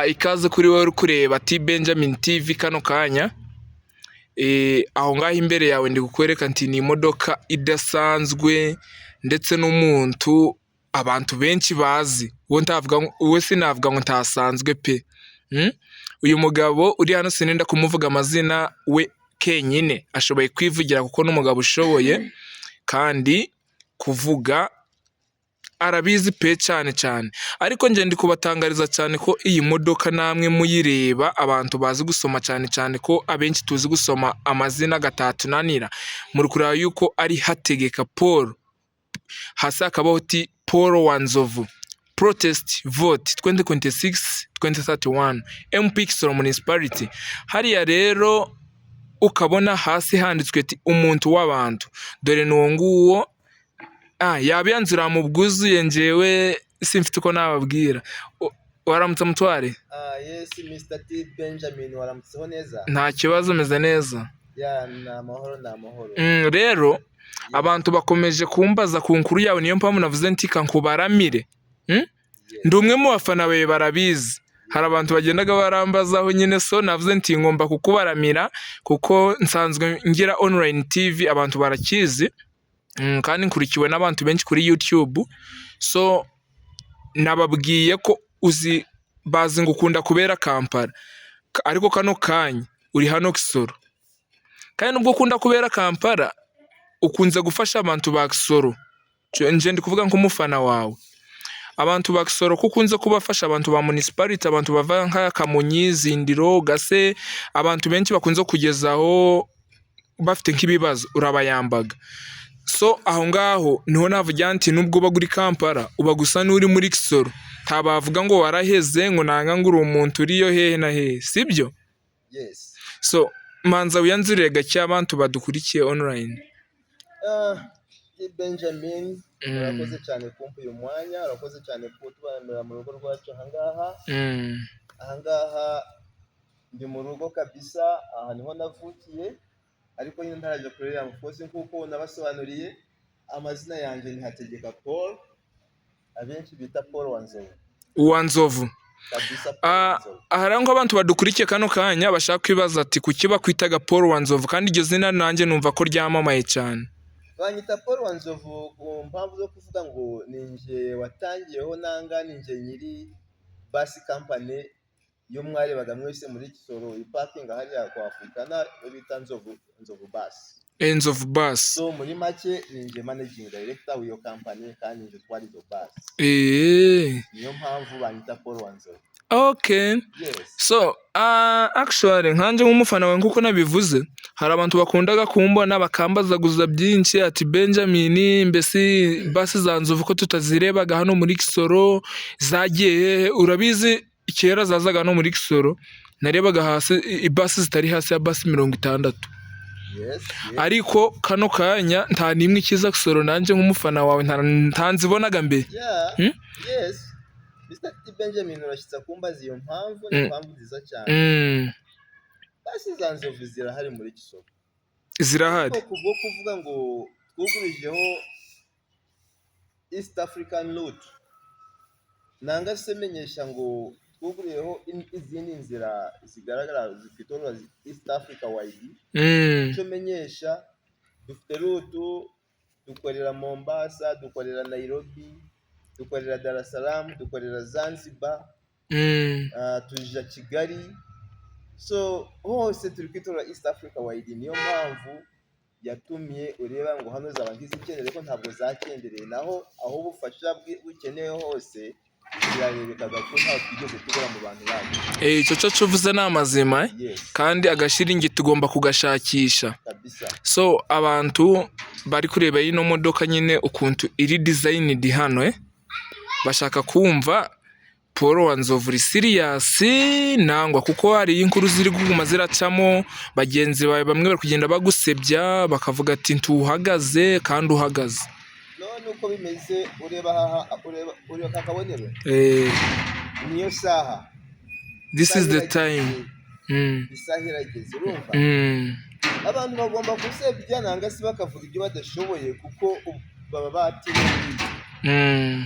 ikaze kuri wowe uri kureba T Benjamin TV kano kanya. Aho ngaho imbere yawe ndi kukwereka nti ni imodoka idasanzwe ndetse n'umuntu abantu benshi bazi. Wowe sinavuga ngo ntasanzwe pe. Uyu mugabo uri hano sinenda kumuvuga amazina we kenyine, ashoboye kwivugira kuko n'umugabo ushoboye kandi kuvuga arabizi pe cyane cyane. Ariko nje ndi kubatangariza cyane ko iyi modoka namwe muyireba abantu bazi gusoma cyane ko abenshi tuzi gusoma amazina gatatunanira. Muri kureba yuko ari Hategeka Paul, hasi akabaho ti Paul Wanzovu, protest vote 2026-2031 MP Kisoro Municipality. Hariya rero ukabona hasi handitswe ati umuntu w'abantu, dore n'uwo nguwo. Yabiyanzura mu bwuzuye, njewe simfite uko nababwira. Waramutse mutware? Yes Mr. T Benjamin, waramutseho neza? Nta kibazo, meze neza. Namahoro. Rero abantu bakomeje kumbaza ku nkuru yawe, niyo mpamvu navuze nti kankubaramire. Ndi umwe mu bafana bawe barabizi. Hari abantu bagendaga barambazaho nyine, so navuze nti ngomba kukubaramira kuko nsanzwe ngira online TV, abantu barakizi. Kandi nkurikiwe n'abantu benshi kuri YouTube, so nababwiye ko bazi ngo ukunda kubera Kampala, ariko kano kanya uri hano Kisoro. Kandi nubwo ukunda kubera Kampala, ukunze gufasha abantu ba Kisoro. Nje ndi kuvuga nk'umufana wawe. Abantu ba Kisoro ko ukunze kubafasha abantu ba municipality, abantu bava nka Kamonyi, Zindiro, Gase, abantu benshi bakunze kugezaho bafite nk'ibibazo urabayambaga. So aho ngaho niho navuga nti nubwo baguri Kampala uba gusa n'uri muri Kisoro, ntabavuga ngo waraheze ngo nanga ngo uri umuntu uriyo hehe na hehe, sibyo? Yes. So manza wiyanzurire gake abantu badukurikiye online. Benjamin, urakoze cyane kumpa uyu mwanya, urakoze cyane kutubanira mu rugo rwacu ahangaha. Ahangaha ndi mu rugo kabisa, aha niho navukiye, ariko nyine ntaraje kurera mu fosi nkuko nabasobanuriye. Amazina yanjye ni Hategeka Paul, abenshi bita Paul Wanzovu. Kabisa Aharango abantu badukurikiye kano kanya bashaka kwibaza ati kuki bakwitaga Paul Wanzovu, kandi iryo zina nanjye numva ko ryamamaye cyane. Banyita Paul Wanzovu ku mpamvu zo kuvuga ngo ninje watangiyeho nanga ninje nyiri basi company yo mwarebaga mwese muri Kisoro iparking hariya kwa Africana bita Nzovu bus. Nzovu bus. So muri make ninje managing director w'iyo company kandi nje twari zo bus. Niyo mpamvu banyita Paul Wanzovu. Okay. Yes. So actually nkanje nk'umufana wawe nkuko nabivuze, hari abantu bakundaga kumbona bakambazaguza byinshi ati Benjamin, mbese basi za Nzovu ko tutazirebaga hano muri Kisoro zagiye. Urabizi kera zazaga hano muri Kisoro narebaga hasi ibasi zitari hasi ya basi 60. Yes. Ariko kano kanya nta nimwe ikiza Kisoro, nanje nk'umufana wawe ntanzibonaga mbere. Yes. Mr. T Benjamin, urashitsa kumbaza iyo mpamvu, ni mpamvu nziza cyane. Basi za Nzovu zirahari muri Kisoro. Zirahari. Kubwo kuvuga ngo twugurijeho East African route, nanga semenyesha ngo twuguriyeho izindi nzira zigaragara zifite East Africa wide. Cyo menyesha dufite route dukorera Mombasa, dukorera Nairobi, dukorera Dar es Salaam, dukorera Zanzibar, tujya Kigali. So hose turi kwitora East Africa wide. Niyo mpamvu yatumye ureba ngo hano zaba ngizikenere ko ntabwo zakendereye, naho aho ubufasha bukenewe hose birarebekaga ko nta twigeze tugora mu bantu bacu. Icyo cyo cuvuze ni amazima. Yes. Kandi agashiringi tugomba kugashakisha kabisa. So abantu bari kureba ino modoka nyine ukuntu iri designed hano, bashaka kumva Paul Wanzovu serious nangwa, kuko hari inkuru ziri guguma ziracamo bagenzi bawe bamwe bari kugenda bagusebya bakavuga ati ntuhagaze kandi uhagaze. None uko bimeze ureba kakabonero. Niyo saha. This is the time. Isaha irageze urumva. Abantu bagomba gusebya nanga si bakavuga ibyo badashoboye kuko baba batinye.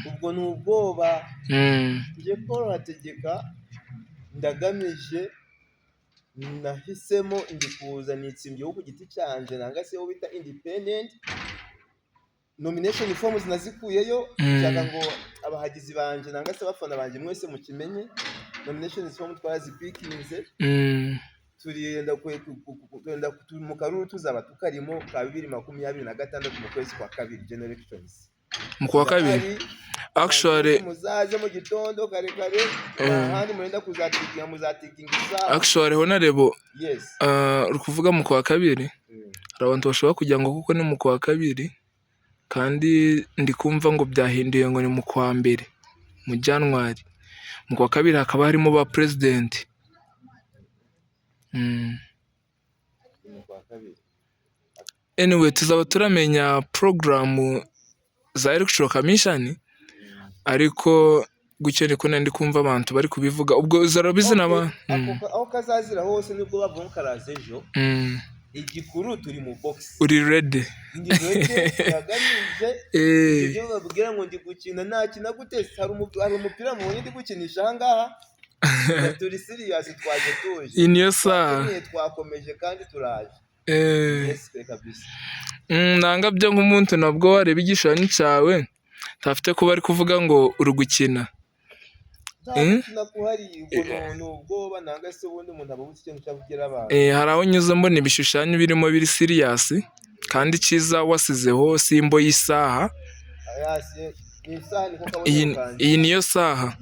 Ubwo n'ubwoba. Nje Paul Hategeka ndagamije nahisemo ndi kuza nitsimbiyeho ku giti cyanjye nanga se bita independent nomination forms nazikuyeyo nshaka ngo abahagizi banje nanga se bafana banje mwese mukimenye nomination forms twarazipikinze turenda mu karuru tuzaba tukarimo ka 2026 mu kwezi kwa kabiri general elections mu kwa kabiri actually muzaze mu gitondo kare ahandi murenda muzatikinga isaha actually honorable yes uri kuvuga mu kwa kabiri hari abantu bashobora kugira ngo kuko ni mu kwa kabiri kandi ndi kumva ngo byahinduye ngo ni mu kwa mbere mu January mu kwa kabiri hakaba harimo ba president anyway tuzaba turamenya program za electoral commission ariko gucyo niko ndi kumva abantu bari kubivuga ubwo uzarabizi naba aho kazazira hose nibwo bavuga karaze ejo igikuru turi mu box uri ready ndi ready yaganije ibyo babwira ngo ndi gukina nakina gute hari umupira mu ndi gukinisha ahangaha turi serious twaje tuje niyo saa twakomeje kandi turaje yes kabisa nanga byo nk'umuntu nabwo wareba igishushanyo cyawe tafite kuba ari kuvuga ngo uri gukina nakuhari ubwo nanga se ubundi umuntu ababuze ikintu cyavugira abantu hari aho nyuze mbona ibishushanyo birimo biri serious kandi cyiza wasizeho simbo y'isaha iyi niyo saha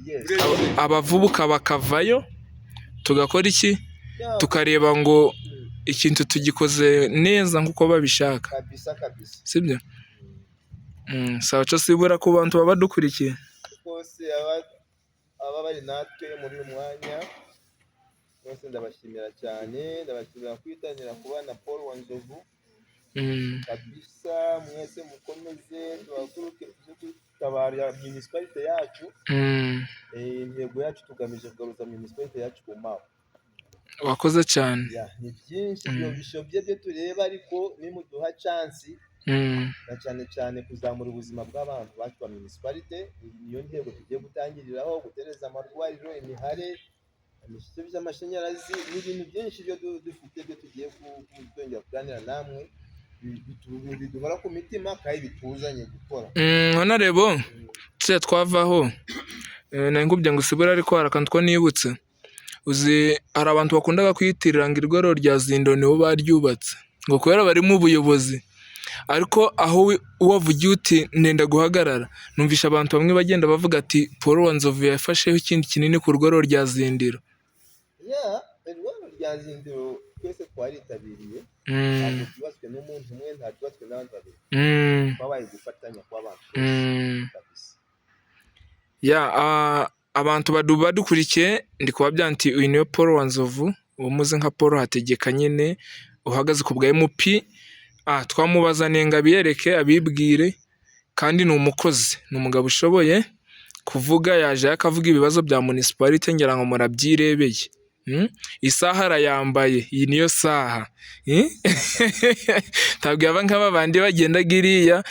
abavubuka bakavayo tugakora iki tukareba ngo ikintu tugikoze neza nkuko babishaka kabisa sibyo sawa cyo sibura ku bantu baba dukurikiye bose aba bari natwe muri uyu mwanya bose ndabashimira cyane ndabashimira kwitangira kubana Paul Wanzovu kabisa mwese mukomeze tuhaguruke tutabara municipality yacu intego yacu tugamije kugaruza municipality yacu ku mapa wakoze cyane ni byinshi byo bishobye byo tureba ariko nimuduha chance na cyane kuzamura ubuzima bw'abantu bacu ba municipality niyo ntego tugiye gutangiriraho gutereza amarwariro imihare imishito by'amashanyarazi n'ibintu byinshi byo dufite byo tugiye kutongera kuganira namwe biduhora ku mitima kandi bituzanye gukora honorable tse twavaho nangubye ngo sibura ariko harakantu ko nibutse uzi hari abantu bakundaga kwiyitirira ngo irwaro rya Zindo nibo baryubatse ngo kubera bari mu buyobozi ariko aho wavugiye uti nenda guhagarara numvisha abantu bamwe bagenda bavuga ati Paul Wanzovu yafasheho ikindi kinini ku rwaro rya Zindiro irwaro rya Zindiro twese twaritabiriye ntabwo twibaswe n'umuntu umwe nta twibaswe n'abandi babiri twabaye gufatanya kw'abantu abantu badukurikiye ndi kubabwira nti uyu niwe Paul Wanzovu umuze nka Paul Hategeka nyine uhagaze ku bwa MP twamubaza nenga biyereke abibwire kandi ni umukozi ni umugabo ushoboye kuvuga yaje akavuga ibibazo bya municipality ngira ngo murabyirebeye isaha arayambaye iyi niyo saha tabwo yaba nk'aba bandi bagenda giriya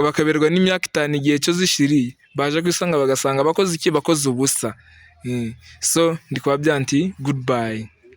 bakaberwa n'imyaka 5 igihe cyo zishiriye baje kwisanga bagasanga bakoze iki bakoze ubusa so ndi kubabyanti goodbye.